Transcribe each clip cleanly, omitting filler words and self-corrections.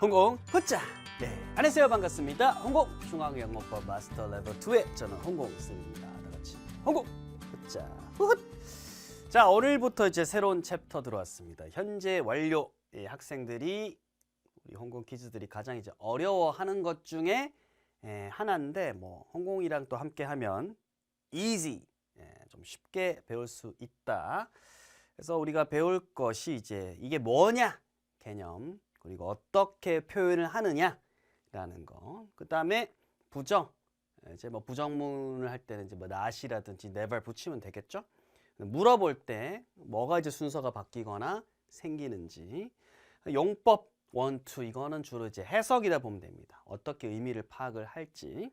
홍공 후짜. 네, 안녕하세요. 반갑습니다. 홍공 중앙영어법 마스터 레벨 2의 저는 홍공쌤입니다. 다 같이 홍공 후짜 후훗. 자, 오늘부터 이제 새로운 챕터 들어왔습니다. 현재 완료. 학생들이 우리 홍공 키즈들이 가장 이제 어려워하는 것 중에 하나인데, 뭐 홍공이랑 또 함께 하면 easy, 좀 쉽게 배울 수 있다. 그래서 우리가 배울 것이 이제 이게 뭐냐 개념, 그리고 어떻게 표현을 하느냐라는 거. 그 다음에 부정. 이제 뭐 부정문을 할 때는 이제 뭐 not이라든지 never 붙이면 되겠죠. 물어볼 때 뭐가 이제 순서가 바뀌거나 생기는지. 용법 1, 2 이거는 주로 이제 해석이다 보면 됩니다. 어떻게 의미를 파악을 할지.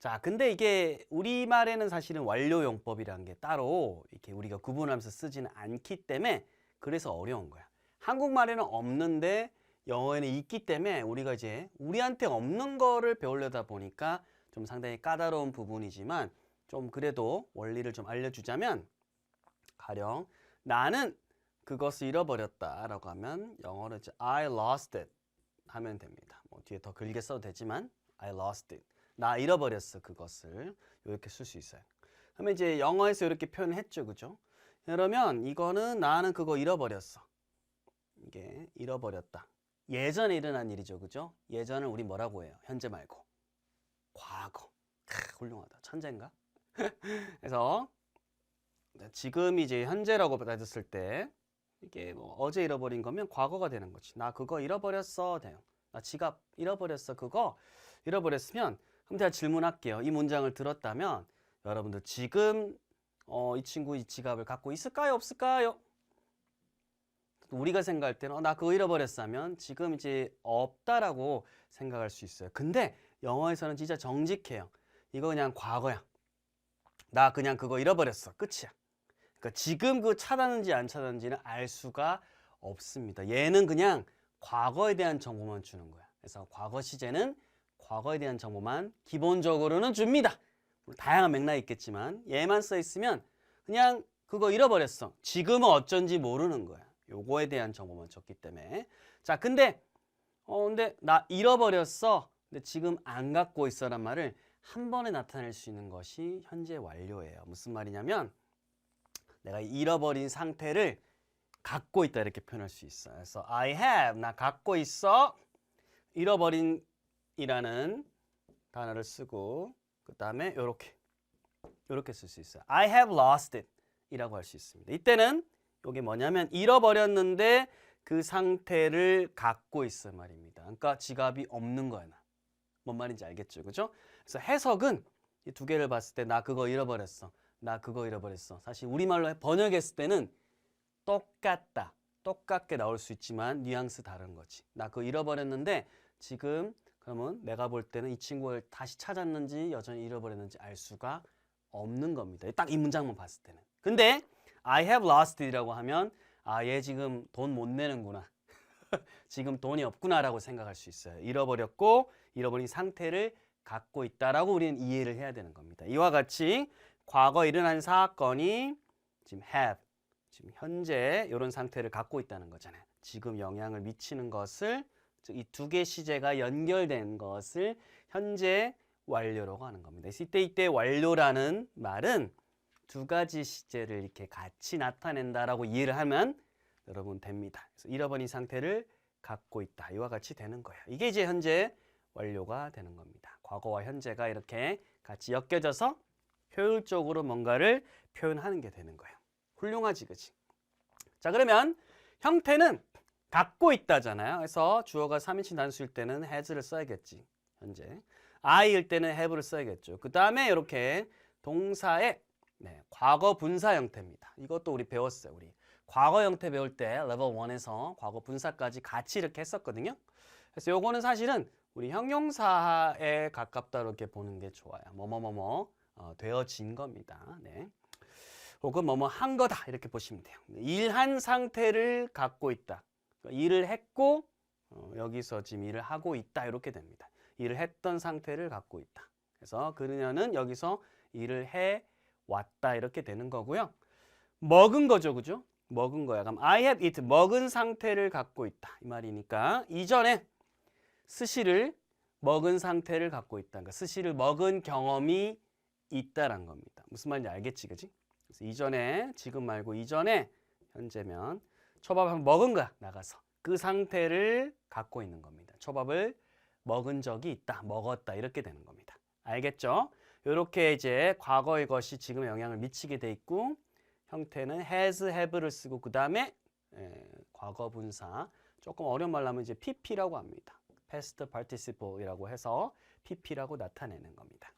자, 근데 이게 우리말에는 사실은 완료 용법이라는 게 따로 이렇게 우리가 구분하면서 쓰지는 않기 때문에 그래서 어려운 거야. 한국말에는 없는데 영어에는 있기 때문에 우리가 이제 우리한테 없는 거를 배우려다 보니까 좀 상당히 까다로운 부분이지만, 좀 그래도 원리를 좀 알려주자면, 가령 나는 그것을 잃어버렸다 라고 하면 영어로 이제 I lost it 하면 됩니다. 뭐 뒤에 더 길게 써도 되지만 I lost it. 나 잃어버렸어 그것을. 이렇게 쓸 수 있어요. 그러면 이제 영어에서 이렇게 표현했죠, 그죠? 그러면 이거는 나는 그거 잃어버렸어. 이게 잃어버렸다. 예전에 일어난 일이죠, 그죠? 예전을 우리 뭐라고 해요? 현재 말고 과거. 훌륭하다. 천재인가? 그래서 지금 이제 현재라고 받았을 때 이게 뭐 어제 잃어버린 거면 과거가 되는 거지. 나 그거 잃어버렸어 돼요. 나 지갑 잃어버렸어. 그거 잃어버렸으면, 그럼 제가 질문할게요. 이 문장을 들었다면 여러분들 지금 이 친구 이 지갑을 갖고 있을까요? 없을까요? 우리가 생각할 때는 나 그거 잃어버렸어 하면 지금 이제 없다라고 생각할 수 있어요. 근데 영어에서는 진짜 정직해요. 이거 그냥 과거야. 나 그냥 그거 잃어버렸어. 끝이야. 그러니까 지금 그 찾았는지 안 찾았는지는 알 수가 없습니다. 얘는 그냥 과거에 대한 정보만 주는 거야. 그래서 과거 시제는 과거에 대한 정보만 기본적으로는 줍니다. 다양한 맥락이 있겠지만 얘만 써 있으면 그냥 그거 잃어버렸어. 지금은 어쩐지 모르는 거야. 요거에 대한 정보만 줬기 때문에. 자, 근데 나 잃어버렸어. 근데 지금 안 갖고 있어란 말을 한 번에 나타낼 수 있는 것이 현재 완료예요. 무슨 말이냐면 내가 잃어버린 상태를 갖고 있다 이렇게 표현할 수 있어요. 그래서 I have, 나 갖고 있어. 잃어버린 이라는 단어를 쓰고 그 다음에 요렇게 쓸 수 있어요. I have lost it 이라고 할 수 있습니다. 이때는 이게 뭐냐면 잃어버렸는데 그 상태를 갖고 있어 말입니다. 그러니까 지갑이 없는 거야. 뭔 말인지 알겠죠? 그죠? 그래서 해석은 이 두 개를 봤을 때 나 그거 잃어버렸어. 나 그거 잃어버렸어. 사실 우리말로 번역했을 때는 똑같다. 똑같게 나올 수 있지만 뉘앙스 다른 거지. 나 그거 잃어버렸는데 지금 그러면 내가 볼 때는 이 친구를 다시 찾았는지 여전히 잃어버렸는지 알 수가 없는 겁니다. 딱 이 문장만 봤을 때는. 근데 I have lost it이라고 하면 얘 지금 돈 못 내는구나. 지금 돈이 없구나라고 생각할 수 있어요. 잃어버렸고 잃어버린 상태를 갖고 있다라고 우리는 이해를 해야 되는 겁니다. 이와 같이 과거에 일어난 사건이 지금 have, 지금 현재 이런 상태를 갖고 있다는 거잖아요. 지금 영향을 미치는 것을, 즉 이 두 개 시제가 연결된 것을 현재 완료라고 하는 겁니다. 이때 완료라는 말은 두 가지 시제를 이렇게 같이 나타낸다라고 이해를 하면 여러분 됩니다. 그래서 잃어버린 상태를 갖고 있다. 이와 같이 되는 거예요. 이게 이제 현재 완료가 되는 겁니다. 과거와 현재가 이렇게 같이 엮여져서 효율적으로 뭔가를 표현하는 게 되는 거예요. 훌륭하지, 그치? 자, 그러면 형태는 갖고 있다잖아요. 그래서 주어가 3인칭 단수일 때는 has를 써야겠지. 현재. I일 때는 have를 써야겠죠. 그 다음에 이렇게 동사의 과거 분사 형태입니다. 이것도 우리 배웠어요. 우리 과거 형태 배울 때 레벨 1에서 과거 분사까지 같이 이렇게 했었거든요. 그래서 요거는 사실은 우리 형용사에 가깝다 이렇게 보는 게 좋아요. 되어진 겁니다. 네. 혹은 한 거다 이렇게 보시면 돼요. 일한 상태를 갖고 있다. 일을 했고 여기서 지금 일을 하고 있다 이렇게 됩니다. 일을 했던 상태를 갖고 있다. 그래서 그녀는 여기서 일을 해 왔다 이렇게 되는 거고요. 먹은 거죠, 그죠? 먹은 거야. 그럼 I have eaten, 먹은 상태를 갖고 있다 이 말이니까 이전에 스시를 먹은 상태를 갖고 있다. 그러니까 스시를 먹은 경험이 있다란 겁니다. 무슨 말인지 알겠지, 그지? 그래서 이전에, 지금 말고 이전에 현재면 초밥 한번 먹은 거야, 나가서. 그 상태를 갖고 있는 겁니다. 초밥을 먹은 적이 있다, 먹었다 이렇게 되는 겁니다. 알겠죠? 이렇게 이제 과거의 것이 지금에 영향을 미치게 돼 있고 형태는 has, have를 쓰고 그 다음에 과거 분사 조금 어려운 말로 하면 이제 pp라고 합니다. past participle이라고 해서 pp라고 나타내는 겁니다.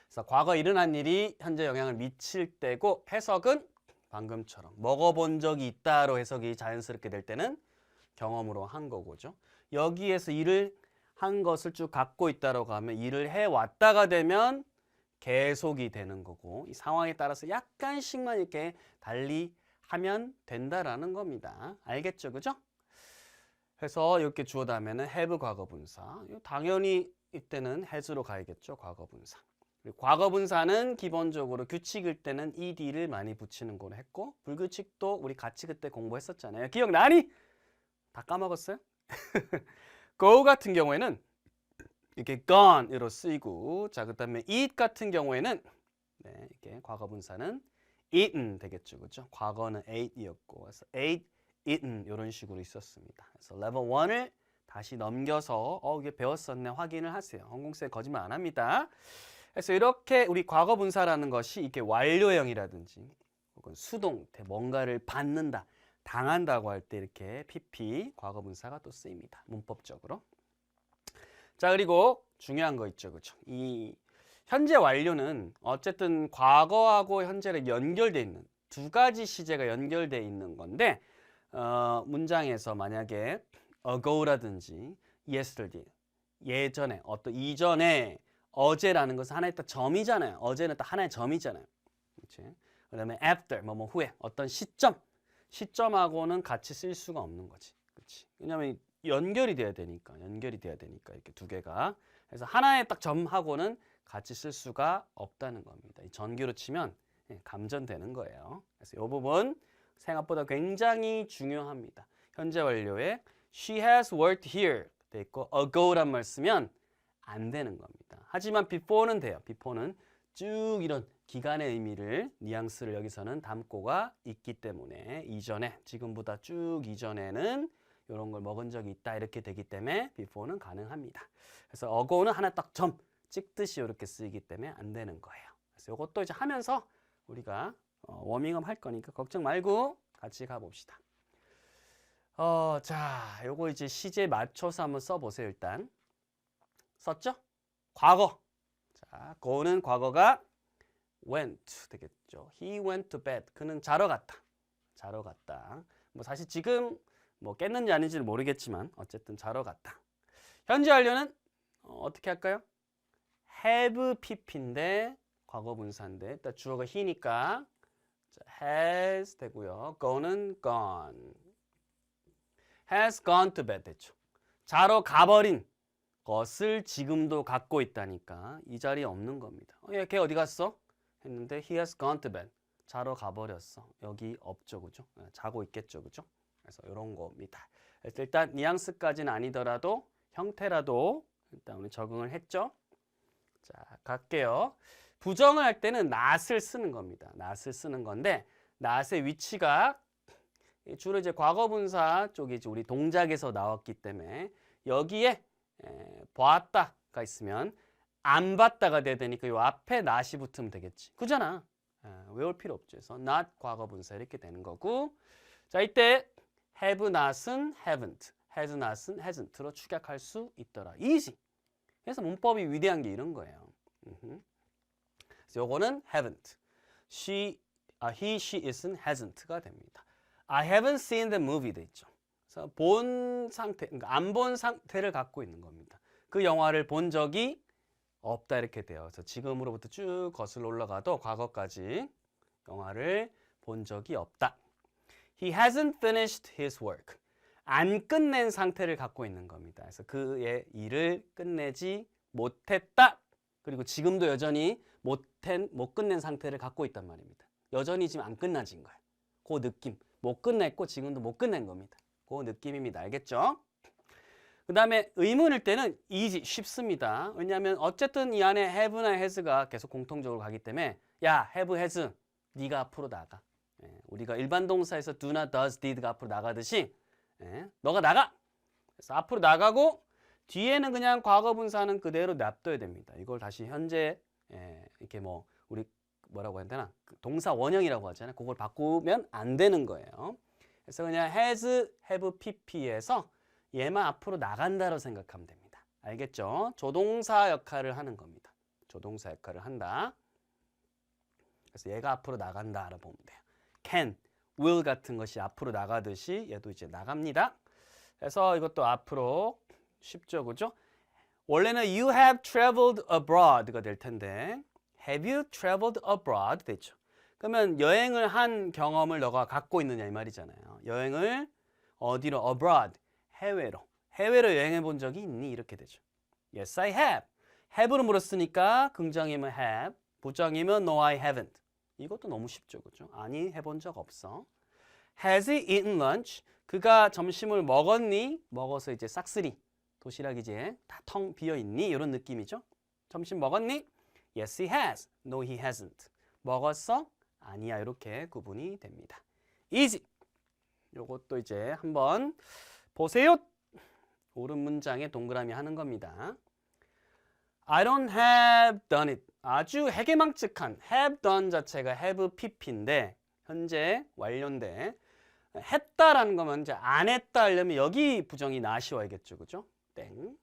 그래서 과거 일어난 일이 현재 영향을 미칠 때고 해석은 방금처럼 먹어본 적이 있다로 해석이 자연스럽게 될 때는 경험으로 한 거고죠. 여기에서 일을 한 것을 쭉 갖고 있다라고 하면 일을 해왔다가 되면 계속이 되는 거고 이 상황에 따라서 약간씩만 이렇게 달리 하면 된다라는 겁니다. 알겠죠? 그죠? 그래서 이렇게 주어 다음에는 have 과거분사. 당연히 이때는 has로 가야겠죠. 과거분사. 그리고 과거분사는 기본적으로 규칙일 때는 ed를 많이 붙이는 걸로 했고 불규칙도 우리 같이 그때 공부했었잖아요. 기억나니? 다 까먹었어요? go 같은 경우에는 이렇게 gone으로 쓰이고 자 그다음에 eat 같은 경우에는 이렇게 과거분사는 eaten 되겠죠. 그죠? 과거는 ate이었고 그래서 ate, eaten 이런 식으로 있었습니다. 그래서 level 1을 다시 넘겨서 이게 배웠었네 확인을 하세요. 홍콩쌤 거짓말 안 합니다. 그래서 이렇게 우리 과거분사라는 것이 이게 완료형이라든지 혹은 수동태 뭔가를 받는다, 당한다고 할 때 이렇게 pp 과거분사가 또 쓰입니다. 문법적으로. 자 그리고 중요한 거 있죠. 그렇죠? 이 현재 완료는 어쨌든 과거하고 현재를 연결되어 있는 두 가지 시제가 연결되어 있는 건데 문장에서 만약에 ago라든지 yesterday 예전에 어떤 이전에 어제라는 것은 하나의 딱 점이잖아요. 어제는 딱 하나의 점이잖아요. 그렇지? 그다음에 after 뭐 후에 어떤 시점하고는 같이 쓸 수가 없는 거지. 그렇지? 왜냐하면 연결이 돼야 되니까 이렇게 두 개가 그래서 하나의 딱 점하고는 같이 쓸 수가 없다는 겁니다. 이 전기로 치면 감전되는 거예요. 그래서 이 부분 생각보다 굉장히 중요합니다. 현재 완료에 she has worked here 돼 있고 ago란 말 쓰면 안 되는 겁니다. 하지만 before는 돼요. before는 쭉 이런 기간의 의미를 뉘앙스를 여기서는 담고가 있기 때문에 이전에 지금보다 쭉 이전에는 이런 걸 먹은 적이 있다 이렇게 되기 때문에 before는 가능합니다. 그래서 ago는 하나 딱 점 찍듯이 이렇게 쓰이기 때문에 안 되는 거예요. 그래서 이것도 이제 하면서 우리가 워밍업 할 거니까 걱정 말고 같이 가봅시다. 자, 요거 이제 시제 맞춰서 한번 써보세요. 일단 썼죠? 과거. 자, go는 과거가 went 되겠죠. He went to bed. 그는 자러 갔다. 자러 갔다. 뭐 사실 지금 뭐 깼는지 아닌지는 모르겠지만 어쨌든 자러 갔다. 현재 완료는 어떻게 할까요? have pp인데 과거 분사인데 일단 주어가 he니까 has 되고요. go는 gone. has gone to bed 됐죠. 자러 가버린 것을 지금도 갖고 있다니까 이 자리에 없는 겁니다. 걔 어디 갔어? 했는데 he has gone to bed. 자러 가버렸어. 여기 없죠. 그죠? 자고 있겠죠. 그죠? 그래서 이런 겁니다. 일단 뉘앙스까지는 아니더라도 형태라도 일단 우리 적응을 했죠. 자, 갈게요. 부정을 할 때는 not을 쓰는 겁니다. not을 쓰는 건데 not의 위치가 주로 이제 과거분사 쪽이 우리 동작에서 나왔기 때문에 여기에 보았다가 있으면 안 봤다가 돼야 되니까 이 앞에 not이 붙으면 되겠지. 그잖아. 외울 필요 없죠. 그래서 not 과거분사 이렇게 되는 거고 자 이때 have not은 haven't, has not은 hasn't로 축약할 수 있더라. easy. 그래서 문법이 위대한 게 이런 거예요. 그래서 요거는 haven't. he, she, isn't, hasn't가 됩니다. I haven't seen the movie 돼 있죠. 그래서 본 상태, 그러니까 안 본 상태를 갖고 있는 겁니다. 그 영화를 본 적이 없다 이렇게 돼요. 그래서 지금으로부터 쭉 거슬러 올라가도 과거까지 영화를 본 적이 없다. He hasn't finished his work. 안 끝낸 상태를 갖고 있는 겁니다. 그래서 그의 일을 끝내지 못했다. 그리고 지금도 여전히 못 끝낸 상태를 갖고 있단 말입니다. 여전히 지금 안 끝나진 거예요. 그 느낌. 못 끝냈고 지금도 못 끝낸 겁니다. 그 느낌입니다. 알겠죠? 그 다음에 의문일 때는 easy, 쉽습니다. 왜냐하면 어쨌든 이 안에 have나 has가 계속 공통적으로 가기 때문에 야, have, has, 네가 앞으로 나가. 우리가 일반 동사에서 do나 does, did가 앞으로 나가듯이 너가 나가. 그래서 앞으로 나가고 뒤에는 그냥 과거 분사는 그대로 놔둬야 됩니다. 이걸 다시 현재 이렇게 뭐 우리 뭐라고 해야 되나 동사 원형이라고 하잖아요. 그걸 바꾸면 안 되는 거예요. 그래서 그냥 has, have, pp에서 얘만 앞으로 나간다로 생각하면 됩니다. 알겠죠? 조동사 역할을 하는 겁니다. 조동사 역할을 한다. 그래서 얘가 앞으로 나간다라고 보면 돼요. can, will 같은 것이 앞으로 나가듯이 얘도 이제 나갑니다. 그래서 이것도 앞으로 쉽죠, 그죠? 원래는 you have traveled abroad가 될 텐데 have you traveled abroad 되죠. 그러면 여행을 한 경험을 너가 갖고 있느냐 이 말이잖아요. 여행을 어디로? abroad, 해외로 여행해 본 적이 있니? 이렇게 되죠. Yes, I have. have로 물었으니까 긍정이면 have, 부정이면 no, I haven't. 이것도 너무 쉽죠, 그죠? 아니, 해본 적 없어. Has he eaten lunch? 그가 점심을 먹었니? 먹어서 이제 싹쓸이. 도시락 이제 다 텅 비어 있니? 이런 느낌이죠. 점심 먹었니? Yes, he has. No, he hasn't. 먹었어? 아니야. 이렇게 구분이 됩니다. easy. 요것도 이제 한번 보세요. 옳은 문장에 동그라미 하는 겁니다. I don't have done it. 아주 해괴망측한 have done 자체가 have pp인데 현재 완료인데 했다라는 거면 이제 안 했다 하려면 여기 부정이 not이 와야겠죠. 그죠? 땡.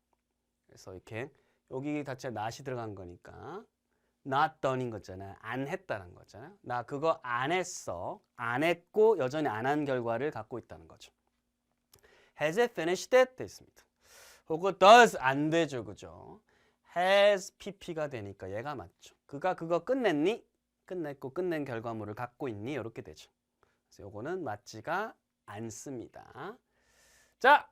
그래서 이렇게 여기 자체 not이 들어간 거니까 not done인 거잖아요. 안 했다는 거잖아요. 나 그거 안 했어. 안 했고 여전히 안 한 결과를 갖고 있다는 거죠. Has it finished it? 돼 있습니다. 혹은 does 안 되죠. 그죠? has pp가 되니까 얘가 맞죠. 그가 그거 끝냈니? 끝냈고 끝낸 결과물을 갖고 있니? 이렇게 되죠. 그래서 요거는 맞지가 않습니다. 자,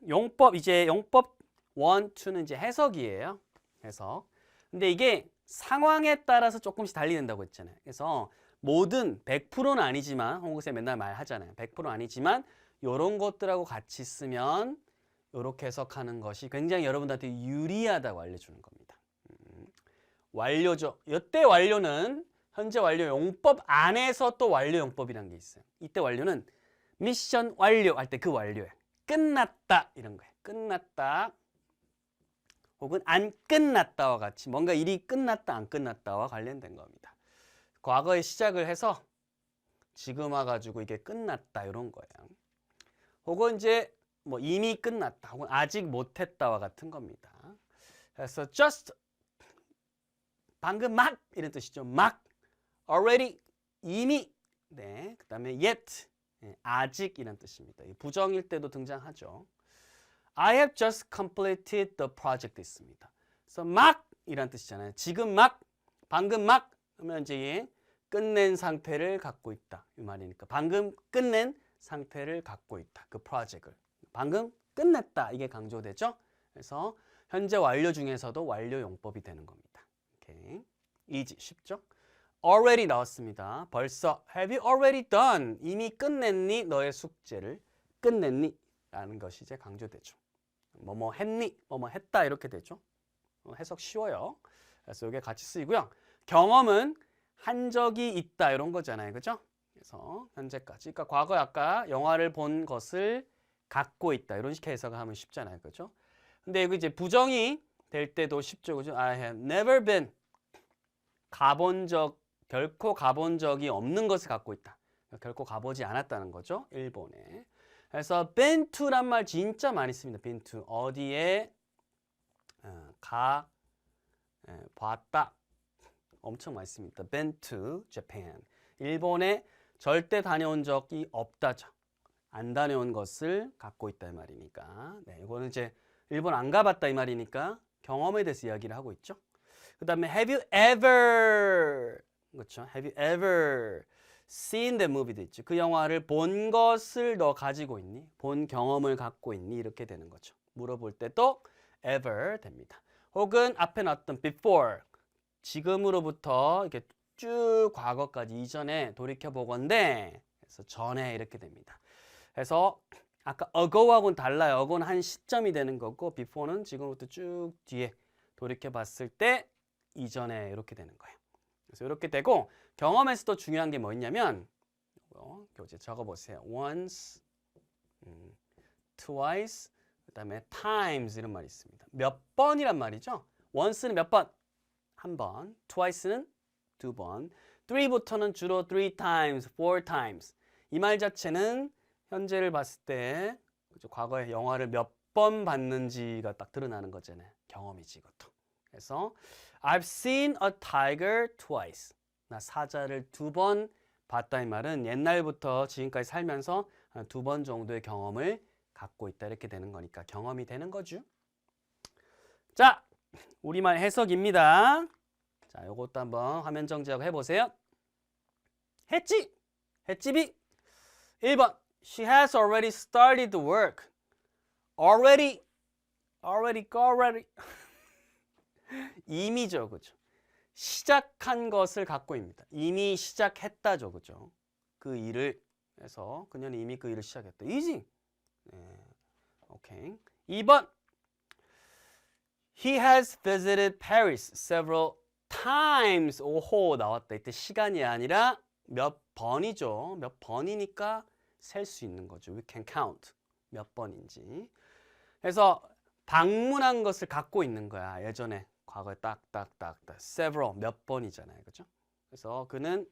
용법 이제 용법 1, 2는 이제 해석이에요. 해석. 근데 이게 상황에 따라서 조금씩 달리는다고 했잖아요. 그래서 모든 100%는 아니지만 홍국쌤 맨날 말하잖아요. 100% 아니지만 이런 것들하고 같이 쓰면 이렇게 해석하는 것이 굉장히 여러분들한테 유리하다고 알려주는 겁니다. 완료죠. 이때 완료는 현재 완료 용법 안에서 또 완료 용법이라는 게 있어요. 이때 완료는 미션 완료 할 때 그 완료예요. 끝났다 이런 거예요. 끝났다 혹은 안 끝났다와 같이 뭔가 일이 끝났다 안 끝났다와 관련된 겁니다. 과거에 시작을 해서 지금 와가지고 이게 끝났다 이런 거예요. 혹은 이제 뭐 이미 끝났다 혹은 아직 못했다와 같은 겁니다. 그래서 just 방금 막 이런 뜻이죠. 막 already 이미 네 그다음에 yet 아직 이런 뜻입니다. 부정일 때도 등장하죠. I have just completed the project 있습니다. 그래서 막 이란 뜻이잖아요. 지금 막 방금 막 하면 이제 끝낸 상태를 갖고 있다 이 말이니까 방금 끝낸 상태를 갖고 있다. 그 프로젝트를 방금 끝냈다 이게 강조되죠. 그래서 현재 완료 중에서도 완료 용법이 되는 겁니다. 오케이. easy 쉽죠? already 나왔습니다. 벌써 have you already done 이미 끝냈니 너의 숙제를 끝냈니 라는 것이 이제 강조되죠. 뭐뭐 했니 뭐뭐 했다 이렇게 되죠. 해석 쉬워요. 그래서 이게 같이 쓰이고요. 경험은 한 적이 있다 이런 거잖아요. 그죠? 그래서 현재까지 그러니까 과거에 아까 영화를 본 것을 갖고 있다 이런 식의 해석을 하면 쉽잖아요. 그죠? 근데 이거 이제 부정이 될 때도 쉽죠. 그죠? I have never been 결코 가본 적이 없는 것을 갖고 있다. 결코 가보지 않았다는 거죠. 일본에. 그래서 been to란 말 진짜 많이 씁니다. been to. 어디에 봤다. 엄청 많이 씁니다. been to Japan. 일본에 절대 다녀온 적이 없다죠. 안 다녀온 것을 갖고 있다 이 말이니까. 네, 이거는 이제 일본 안 가봤다 이 말이니까 경험에 대해서 이야기를 하고 있죠. 그 다음에 have you ever 그렇죠. Have you ever seen the movie도 있죠. 그 영화를 본 것을 너 가지고 있니? 본 경험을 갖고 있니? 이렇게 되는 거죠. 물어볼 때도 ever 됩니다. 혹은 앞에 나왔던 before 지금으로부터 이렇게 쭉 과거까지 이전에 돌이켜 보건대 그래서 전에 이렇게 됩니다. 그래서 아까 ago하고는 달라요. ago는 한 시점이 되는 거고 before는 지금부터 쭉 뒤에 돌이켜 봤을 때 이전에 이렇게 되는 거예요. 그래서 이렇게 되고 경험에서도 중요한 게 뭐 있냐면 교재 적어보세요. once, twice, 그다음에 times 이런 말이 있습니다. 몇 번이란 말이죠. once는 몇 번? 한 번. twice는 두 번. three부터는 주로 three times, four times. 이 말 자체는 현재를 봤을 때 과거에 영화를 몇 번 봤는지가 딱 드러나는 거잖아요. 경험이지 이것도. 그래서 I've seen a tiger twice. 나 사자를 두 번 봤다 이 말은 옛날부터 지금까지 살면서 한 두 번 정도의 경험을 갖고 있다 이렇게 되는 거니까 경험이 되는 거죠. 자, 우리말 해석입니다. 자, 요것도 한번 화면 정지하고 해보세요. 횟집, 횟집이 1번 She has already started the work. already 이미죠, 그죠? 시작한 것을 갖고 있습니다. 이미 시작했다죠, 그죠? 그 일을 해서 그녀는 이미 그 일을 시작했다. 이지? 네. 오케이. 2번 He has visited Paris several times. 오호 나왔다. 이때 시간이 아니라 몇 번이죠. 몇 번이니까 셀 수 있는 거죠. We can count. 몇 번인지. 그래서 방문한 것을 갖고 있는 거야. 예전에 과거에 딱딱딱 several 몇 번이잖아요. 그죠? 그래서 그는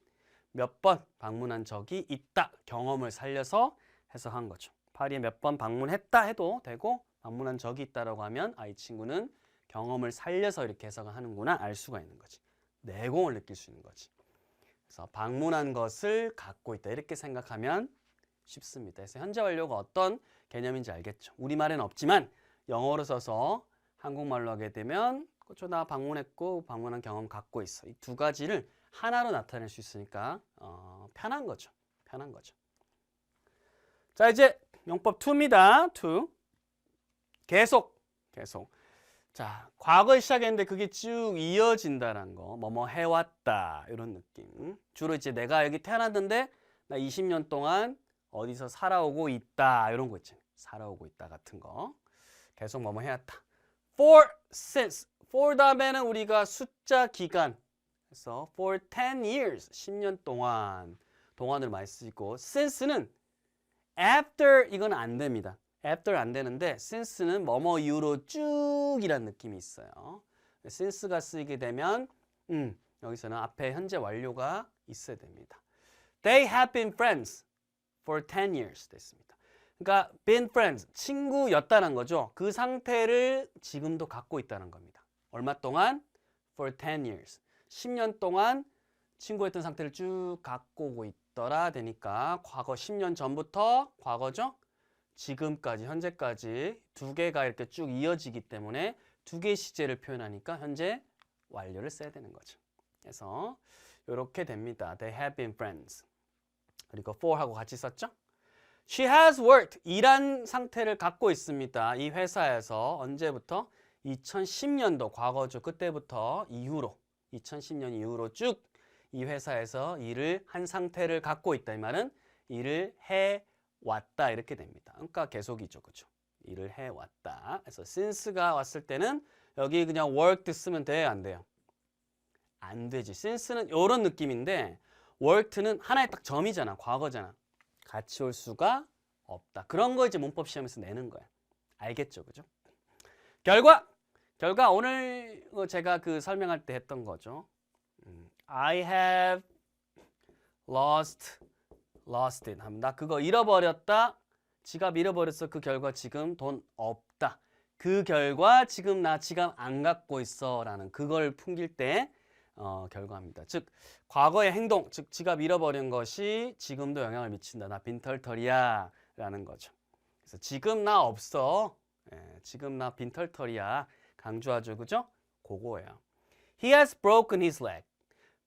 몇 번 방문한 적이 있다. 경험을 살려서 해석한 거죠. 파리에 몇 번 방문했다 해도 되고 방문한 적이 있다라고 하면 이 친구는 경험을 살려서 이렇게 해석을 하는구나 알 수가 있는 거지. 내공을 느낄 수 있는 거지. 그래서 방문한 것을 갖고 있다 이렇게 생각하면 쉽습니다. 그래서 현재 완료가 어떤 개념인지 알겠죠. 우리말엔 없지만 영어로 써서 한국말로 하게 되면 그렇죠. 나 방문했고 방문한 경험 갖고 있어. 이 두 가지를 하나로 나타낼 수 있으니까 편한 거죠. 편한 거죠. 자, 이제 용법 2입니다. 2. 계속. 자, 과거에 시작했는데 그게 쭉 이어진다는 거. 뭐뭐 해왔다. 이런 느낌. 주로 이제 내가 여기 태어났는데 나 20년 동안 어디서 살아오고 있다. 이런 거 있잖아요. 살아오고 있다 같은 거. 계속 뭐뭐 해왔다. For, since. for 다음에는 우리가 숫자 기간. 그래서 for 10 years. 10년 동안. 동안을 많이 쓰고 since는 after 이건 안 됩니다. after 안 되는데 since는 뭐뭐 이후로 쭉이란 느낌이 있어요. since가 쓰이게 되면 여기서는 앞에 현재 완료가 있어야 됩니다. They have been friends for 10 years 됐습니다. 그러니까 been friends, 친구였다는 거죠. 그 상태를 지금도 갖고 있다는 겁니다. 얼마 동안? for 10 years. 10년 동안 친구였던 상태를 쭉 갖고 오고 있더라 되니까 과거 10년 전부터 과거죠. 지금까지 현재까지 두 개가 이렇게 쭉 이어지기 때문에 두 개의 시제를 표현하니까 현재 완료를 써야 되는 거죠. 그래서 이렇게 됩니다. They have been friends. 그리고 for하고 같이 썼죠. She has worked. 일한 상태를 갖고 있습니다. 이 회사에서 언제부터? 2010년도 과거죠. 그때부터 이후로 2010년 이후로 쭉 이 회사에서 일을 한 상태를 갖고 있다. 이 말은 일을 해 왔다 이렇게 됩니다. 그러니까 계속이죠. 그죠? 일을 해왔다. 그래서 since가 왔을 때는 여기 그냥 worked 쓰면 돼요? 안 돼요? 안 되지. since는 이런 느낌인데 worked는 하나의 딱 점이잖아. 과거잖아. 같이 올 수가 없다. 그런 거 이제 문법 시험에서 내는 거야. 알겠죠? 그죠? 결과 오늘 제가 그 설명할 때 했던 거죠. I have lost it 하면 나 그거 잃어버렸다. 지갑 잃어버렸어. 그 결과 지금 돈 없다. 그 결과 지금 나 지갑 안 갖고 있어 라는 그걸 풍길 때 결과입니다. 즉 과거의 행동, 즉 지갑 잃어버린 것이 지금도 영향을 미친다. 나 빈털터리야 라는 거죠. 그래서 지금 나 없어. 지금 나 빈털터리야. 강조하죠. 그죠? 그거예요. He has broken his leg.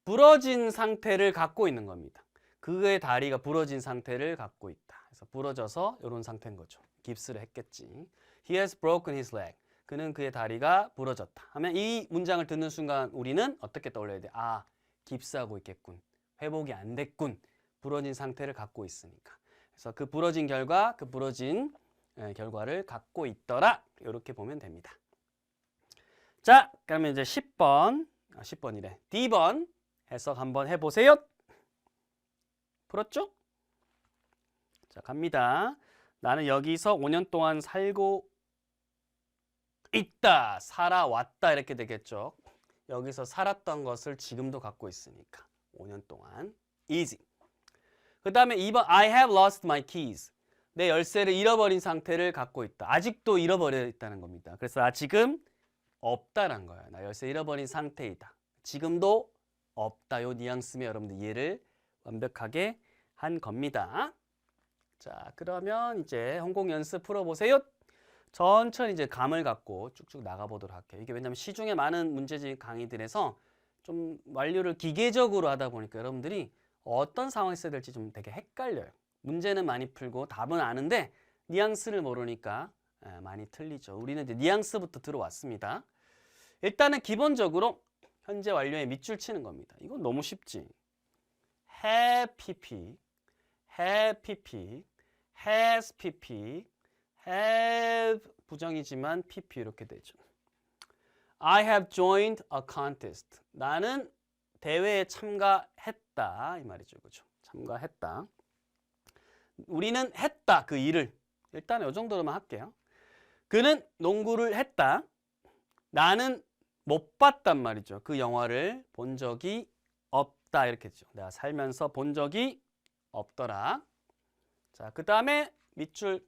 부러진 상태를 갖고 있는 겁니다. 그의 다리가 부러진 상태를 갖고 있다. 그래서 부러져서 이런 상태인 거죠. 깁스를 했겠지. He has broken his leg. 그는 그의 다리가 부러졌다. 하면 이 문장을 듣는 순간 우리는 어떻게 떠올려야 돼? 깁스하고 있겠군. 회복이 안 됐군. 부러진 상태를 갖고 있으니까. 그래서 그 부러진 결과, 그 부러진 결과를 갖고 있더라. 이렇게 보면 됩니다. 자, 그러면 이제 10번이래. D번 해석 한번 해보세요. 풀었죠? 자, 갑니다. 나는 여기서 5년 동안 살고 있다. 살아왔다. 이렇게 되겠죠. 여기서 살았던 것을 지금도 갖고 있으니까. 5년 동안. easy. 그 다음에 2번 I have lost my keys. 내 열쇠를 잃어버린 상태를 갖고 있다. 아직도 잃어버려 있다는 겁니다. 그래서 나 지금 없다란 거야. 나 열쇠 잃어버린 상태이다. 지금도 없다. 요 뉘앙스면 여러분들 이해를 완벽하게 한 겁니다. 자, 그러면 이제 홍콩 연습 풀어보세요. 천천히 이제 감을 갖고 쭉쭉 나가보도록 할게요. 이게 왜냐면 시중에 많은 문제집 강의들에서 좀 완료를 기계적으로 하다 보니까 여러분들이 어떤 상황에 써야 될지 좀 되게 헷갈려요. 문제는 많이 풀고 답은 아는데 뉘앙스를 모르니까 많이 틀리죠. 우리는 이제 뉘앙스부터 들어왔습니다. 일단은 기본적으로 현재 완료에 밑줄 치는 겁니다. 이건 너무 쉽지. have pp, have pp, has pp, have 부정이지만 pp 이렇게 되죠. I have joined a contest. 나는 대회에 참가했다 이 말이죠. 그죠? 참가했다. 우리는 했다 그 일을. 일단 이 정도로만 할게요. 그는 농구를 했다. 나는 못 봤단 말이죠. 그 영화를 본 적이 없다 이렇게 했죠. 내가 살면서 본 적이 없더라. 자, 그 다음에 밑줄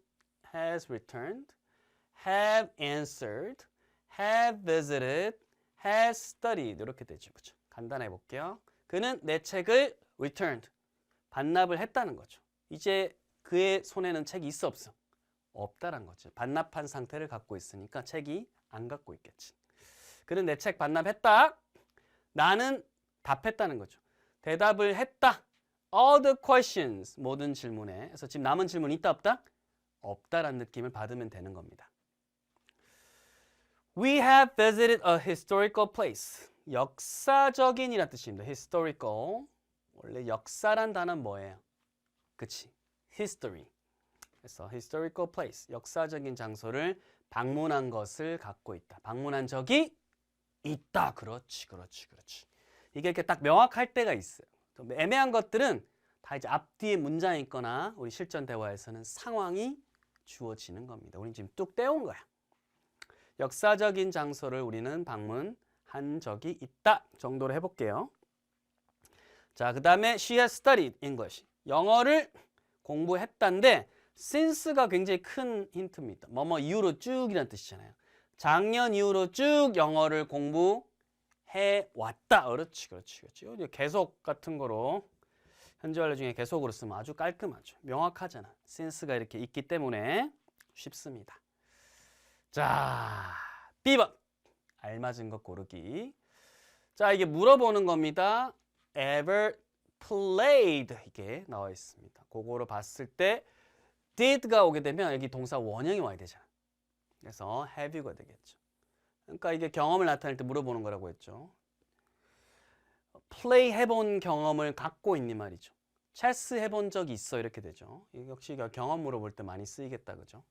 has returned, have answered, have visited, has studied 이렇게 되죠. 그죠? 간단해 볼게요. 그는 내 책을 returned, 반납을 했다는 거죠. 이제 그의 손에는 책이 있어 없어? 없다란 거죠. 반납한 상태를 갖고 있으니까 책이 안 갖고 있겠지. 그는 내 책 반납했다. 나는 답했다는 거죠. 대답을 했다. All the questions, 모든 질문에. 그래서 지금 남은 질문 있다 없다? 없다라는 느낌을 받으면 되는 겁니다. We have visited a historical place. 역사적인이라는 뜻입니다. historical. 원래 역사란 단어는 뭐예요? 그치? history. 그래서 historical place, 역사적인 장소를 방문한 것을 갖고 있다. 방문한 적이 있다. 그렇지, 그렇지, 그렇지. 이게 이렇게 딱 명확할 때가 있어요. 애매한 것들은 다 이제 앞뒤에 문장이 있거나 우리 실전 대화에서는 상황이 주어지는 겁니다. 우린 지금 뚝 떼온 거야. 역사적인 장소를 우리는 방문한 적이 있다 정도로 해볼게요. 자, 그 다음에 she has studied English. 영어를 공부했다인데 since가 굉장히 큰 힌트입니다. 뭐뭐 이후로 쭉이라는 뜻이잖아요. 작년 이후로 쭉 영어를 공부해 왔다. 그렇지, 그렇지, 그렇지. 계속 같은 거로 현재 완료 중에 계속으로 쓰면 아주 깔끔하죠. 명확하잖아. since가 이렇게 있기 때문에 쉽습니다. 자, B번 알맞은 것 고르기. 자, 이게 물어보는 겁니다. Ever played 이게 나와 있습니다. 그거로 봤을 때 did가 오게 되면 여기 동사 원형이 와야 되잖아. 그래서 have you가 되겠죠. 그러니까 이게 경험을 나타낼 때 물어보는 거라고 했죠. 플레이 해본 경험을 갖고 있니 말이죠. 체스 해본 적이 있어 이렇게 되죠. 역시 경험 물어볼 때 많이 쓰이겠다 그죠.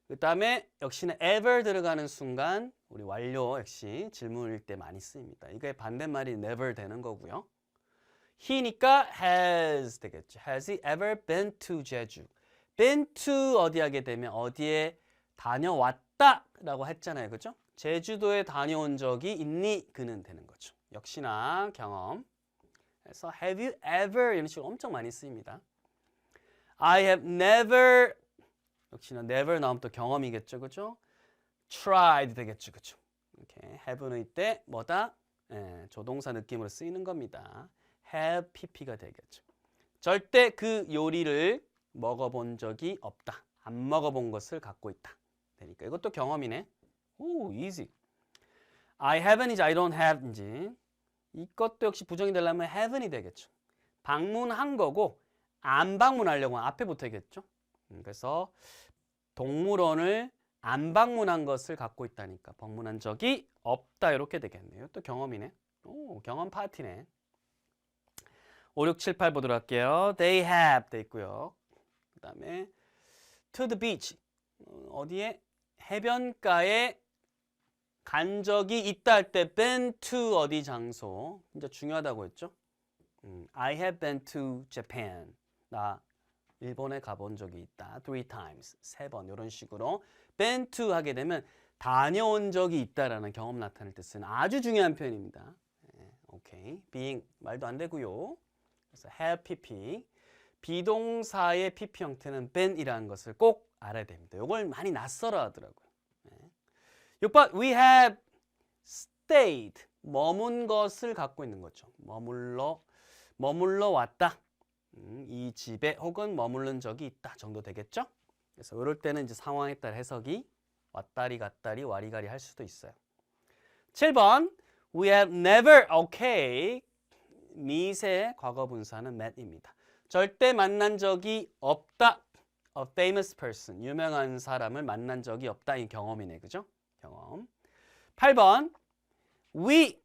그 다음에 역시나 ever 들어가는 순간 우리 완료 역시 질문일 때 많이 쓰입니다. 이게 반대말이 never 되는 거고요. he니까 has 되겠죠. Has he ever been to 제주? been to 어디 하게 되면 어디에 다녀왔다 라고 했잖아요. 그죠? 제주도에 다녀온 적이 있니? 그는 되는 거죠. 역시나 경험. 그래서 have you ever 이런 식으로 엄청 많이 쓰입니다. I have never 역시나 never 나오면 또 경험이겠죠. 그죠? tried 되겠죠. 그죠? 이렇게 have는 이때 뭐다? 조동사 느낌으로 쓰이는 겁니다. have pp가 되겠죠. 절대 그 요리를 먹어본 적이 없다. 안 먹어본 것을 갖고 있다. 되니까 이것도 경험이네. 오, easy. I haven't, I don't have인지 이것도 역시 부정이 되려면 haven이 되겠죠. 방문한 거고 안 방문하려고 하면 앞에 붙어야겠죠. 그래서 동물원을 안 방문한 것을 갖고 있다니까 방문한 적이 없다 이렇게 되겠네요. 또 경험이네. 오, 경험 파티네. 5, 6, 7, 8 보도록 할게요. They have 돼 있고요. 그다음에 to the beach. 어디에? 해변가에 간 적이 있다 할 때 been to 어디 장소. 진짜 중요하다고 했죠? I have been to Japan. 나 일본에 가본 적이 있다. 3 times. 3번 이런 식으로 been to 하게 되면 다녀온 적이 있다라는 경험 나타낼 때 쓰는 아주 중요한 표현입니다. 오케이. being 말도 안 되고요. 그래서 have pp. 비동사의 pp 형태는 been이라는 것을 꼭 알아야 됩니다. 이걸 많이 낯설어 하더라고요. 6번 we have stayed. 머문 것을 갖고 있는 거죠. 머물러 왔다. 이 집에 혹은 머무른 적이 있다 정도 되겠죠? 그래서 이럴 때는 이제 상황에 따라 해석이 왔다리 갔다리 와리가리 할 수도 있어요. 7번 we have never. 오케이. meet의 과거 분사는 met입니다. 절대 만난 적이 없다. A famous person. 유명한 사람을 만난 적이 없다. 이 경험이네. 그죠? 경험. 8번 we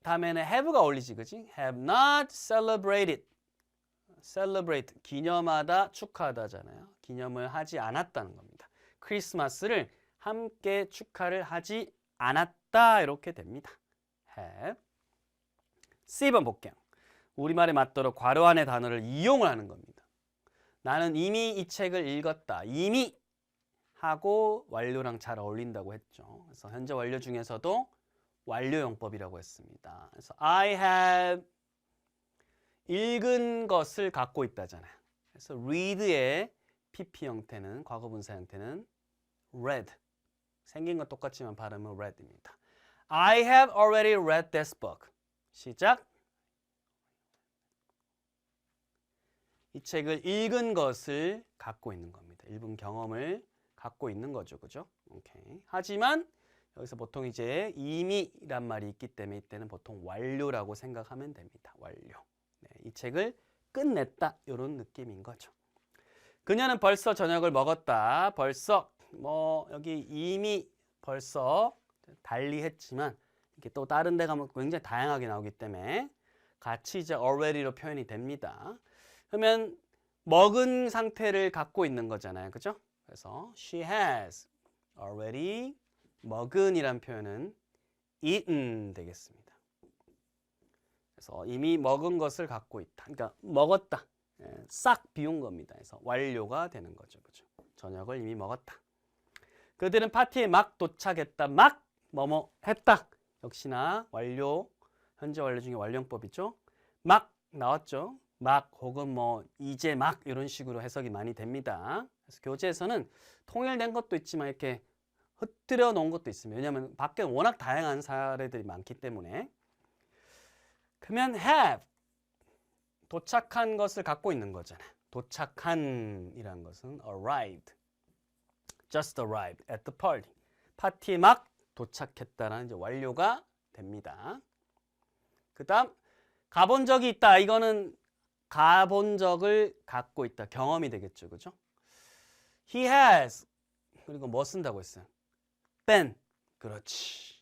다음에는 have가 어울리지. 그지? have not celebrated. celebrate. 기념하다, 축하하다잖아요. 기념을 하지 않았다는 겁니다. 크리스마스를 함께 축하를 하지 않았다. 이렇게 됩니다. have. C번 볼게요. 우리말에 맞도록 괄호 안의 단어를 이용을 하는 겁니다. 나는 이미 이 책을 읽었다. 이미 하고 완료랑 잘 어울린다고 했죠. 그래서 현재 완료 중에서도 완료용법이라고 했습니다. 그래서 I have 읽은 것을 갖고 있다잖아요. 그래서 read의 pp 형태는 과거 분사 형태는 read. 생긴 건 똑같지만 발음은 read입니다. I have already read this book. 시작. 이 책을 읽은 것을 갖고 있는 겁니다. 읽은 경험을 갖고 있는 거죠. 그죠? 오케이. 하지만 여기서 보통 이제 이미란 말이 있기 때문에 이때는 보통 완료라고 생각하면 됩니다. 완료. 네, 이 책을 끝냈다. 이런 느낌인 거죠. 그녀는 벌써 저녁을 먹었다. 벌써 여기 이미 벌써 달리 했지만 이게 또 다른 데 가면 굉장히 다양하게 나오기 때문에 같이 이제 already로 표현이 됩니다. 그러면 먹은 상태를 갖고 있는 거잖아요. 그죠? 그래서 she has already 먹은이란 표현은 eaten 되겠습니다. 그래서 이미 먹은 것을 갖고 있다. 그러니까 먹었다. 싹 비운 겁니다. 그래서 완료가 되는 거죠. 그죠? 저녁을 이미 먹었다. 그들은 파티에 막 도착했다. 막 뭐뭐 했다. 역시나 완료, 현재 완료 중에 완료형법이죠. 막 나왔죠. 막 혹은 이제 막 이런 식으로 해석이 많이 됩니다. 그래서 교재에서는 통일된 것도 있지만 이렇게 흩뜨려 놓은 것도 있습니다. 왜냐하면 밖에 워낙 다양한 사례들이 많기 때문에. 그러면 have 도착한 것을 갖고 있는 거잖아요. 도착한이라는 것은 arrived, just arrived at the party. 파티에 막 도착했다라는 이제 완료가 됩니다. 그 다음 가본 적이 있다. 이거는 가본 적을 갖고 있다. 경험이 되겠죠. 그죠? He has. 그리고 뭐 쓴다고 했어요? been. 그렇지.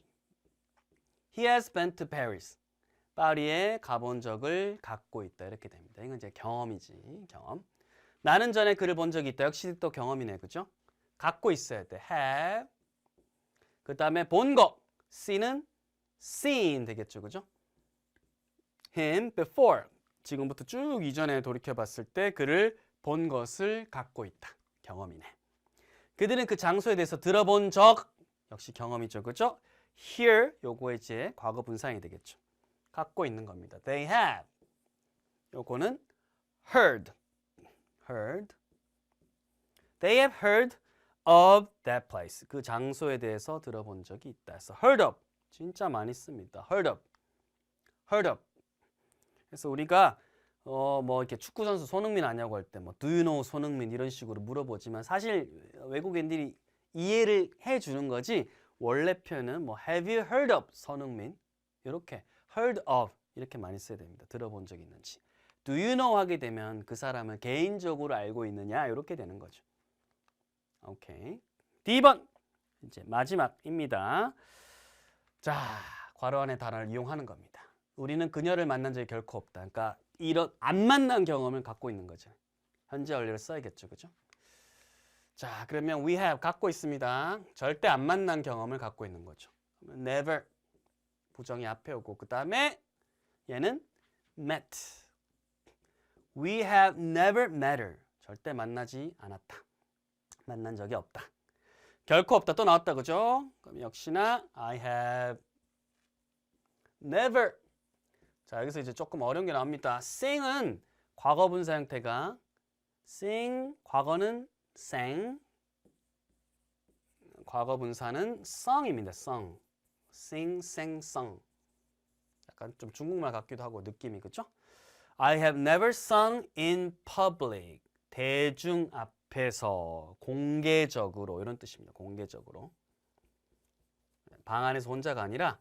He has been to Paris. 파리에 가본 적을 갖고 있다. 이렇게 됩니다. 이건 이제 경험이지. 경험. 나는 전에 그를 본 적이 있다. 역시 또 경험이네. 그죠? 갖고 있어야 돼. have. 그 다음에 본 거. see는 seen 되겠죠. 그죠? him before. 지금부터 쭉 이전에 돌이켜 봤을 때 그를 본 것을 갖고 있다. 경험이네. 그들은 그 장소에 대해서 들어본 적 역시 경험이죠. 그죠? hear 요거 이제 과거 분사형이 되겠죠. 갖고 있는 겁니다. They have. 요거는 heard. heard. They have heard of that place. 그 장소에 대해서 들어본 적이 있다. 그래서 heard of. 진짜 많이 씁니다. heard of. heard of. 그래서 우리가 이렇게 축구 선수 손흥민 아냐고 할 때 do you know 손흥민 이런 식으로 물어보지만 사실 외국인들이 이해를 해 주는 거지 원래 표현은 have you heard of 손흥민 이렇게 heard of 이렇게 많이 써야 됩니다. 들어본 적 있는지. do you know 하게 되면 그 사람을 개인적으로 알고 있느냐 이렇게 되는 거죠. 오케이. D번 이제 마지막입니다. 자, 괄호 안의 단어를 이용하는 겁니다. 우리는 그녀를 만난 적이 결코 없다. 그러니까 이런 안 만난 경험을 갖고 있는 거죠. 현재 완료를 써야겠죠. 그죠? 자, 그러면 we have 갖고 있습니다. 절대 안 만난 경험을 갖고 있는 거죠. never 부정이 앞에 오고 그 다음에 얘는 met. We have never met her. 절대 만나지 않았다. 만난 적이 없다. 결코 없다. 또 나왔다. 그죠? 그럼 역시나 I have never. 자, 여기서 이제 조금 어려운 게 나옵니다. sing은 과거분사 형태가 sing, 과거는 sang, 과거분사는 sung입니다. sung. sing, sang, sung. 약간 좀 중국말 같기도 하고 느낌이 그죠? I have never sung in public. 대중 앞에서 공개적으로 이런 뜻입니다. 공개적으로. 방 안에서 혼자가 아니라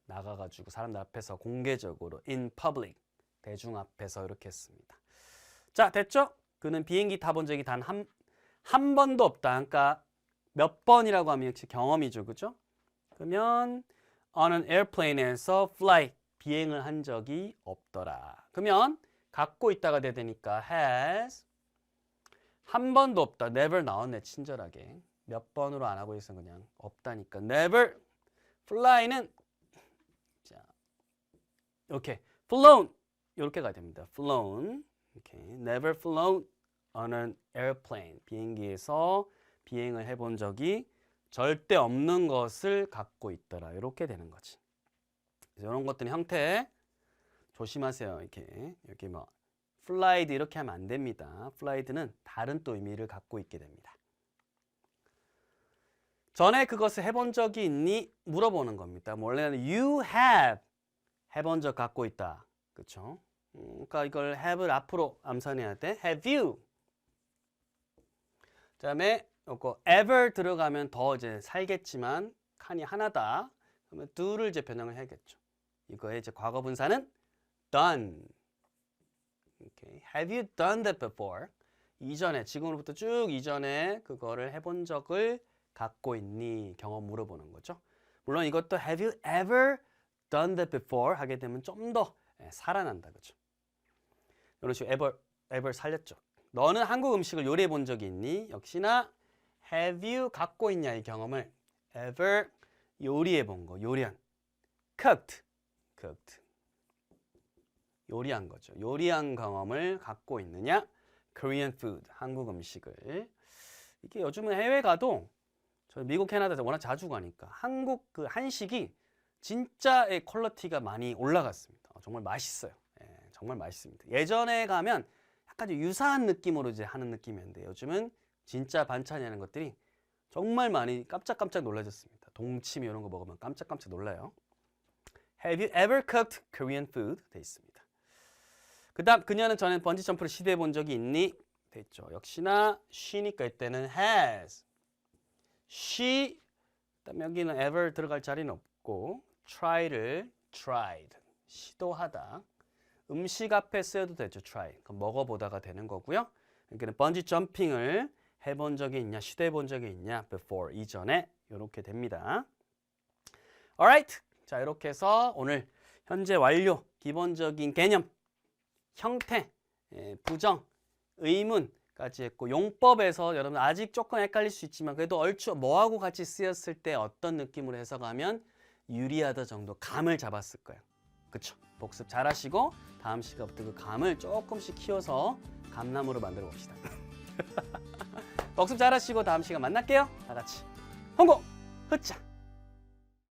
나가가지고 사람들 앞에서 공개적으로 in public. 대중 앞에서 이렇게 했습니다. 자, 됐죠? 그는 비행기 타본 적이 단 한 번도 없다. 그러니까 몇 번이라고 하면 역시 경험이죠. 그죠? 그러면 on an airplane에서 fly, 비행을 한 적이 없더라. 그러면 갖고 있다가 돼야 되니까 has 한 번도 없다. never 나왔네. 친절하게. 몇 번으로 안 하고 있어 그냥 없다니까. never fly는 자 이렇게 flown 이렇게 가야 됩니다. flown 이렇게 never flown on an airplane 비행기에서 비행을 해본 적이 절대 없는 것을 갖고 있더라. 이렇게 되는 거지. 이런 것들은 형태 조심하세요. 이렇게 뭐 flyed 이렇게 하면 안 됩니다. flyed는 다른 또 의미를 갖고 있게 됩니다. 전에 그것을 해본 적이 있니? 물어보는 겁니다. 원래는 you have 해본 적 갖고 있다. 그렇죠? 그러니까 이걸 have를 앞으로 암산해야 돼. have you. 그다음에 요거 ever 들어가면 더 이제 살겠지만 칸이 하나다. 그러면 do를 이제 변형을 해야겠죠. 이거의 이제 과거 분사는 done. Okay. Have you done that before? 이전에 지금으로부터 쭉 이전에 그거를 해본 적을 갖고 있니? 경험 물어보는 거죠. 물론 이것도 have you ever done that before 하게 되면 좀 더 살아난다. 그죠? 이런 식으로 ever 살렸죠. 너는 한국 음식을 요리해 본 적이 있니? 역시나 have you 갖고 있냐 이 경험을 ever 요리해 본 거, 요리한 cooked 요리한 거죠. 요리한 경험을 갖고 있느냐? Korean food, 한국 음식을. 이게 요즘은 해외 가도 저 미국, 캐나다에서 워낙 자주 가니까 한국 그 한식이 진짜의 퀄리티가 많이 올라갔습니다. 정말 맛있어요. 예, 정말 맛있습니다. 예전에 가면 약간 좀 유사한 느낌으로 이제 하는 느낌이었는데 요즘은 진짜 반찬이라는 것들이 정말 많이 깜짝깜짝 놀라졌습니다. 동치미 이런 거 먹으면 깜짝깜짝 놀라요. Have you ever cooked Korean food? 돼 있습니다. 그 다음 그녀는 전에 번지 점프를 시도해 본 적이 있니? 돼 있죠. 역시나 she니까 이때는 has. she 그다음 여기는 ever 들어갈 자리는 없고 try를 tried 시도하다. 음식 앞에 쓰여도 되죠. try. 그럼 먹어보다가 되는 거고요. 여기는 번지 점핑을 해본 적이 있냐, 시도해 본 적이 있냐, before 이전에 이렇게 됩니다. Alright. 자, 이렇게 해서 오늘 현재 완료, 기본적인 개념, 형태, 부정, 의문까지 했고 용법에서 여러분 아직 조금 헷갈릴 수 있지만 그래도 얼추 뭐하고 같이 쓰였을 때 어떤 느낌으로 해석하면 유리하다 정도 감을 잡았을 거예요. 그쵸? 복습 잘 하시고 다음 시간부터 그 감을 조금씩 키워서 감나무로 만들어 봅시다. 복습 잘 하시고 다음 시간 만날게요. 다 같이 홍콩 흐짜.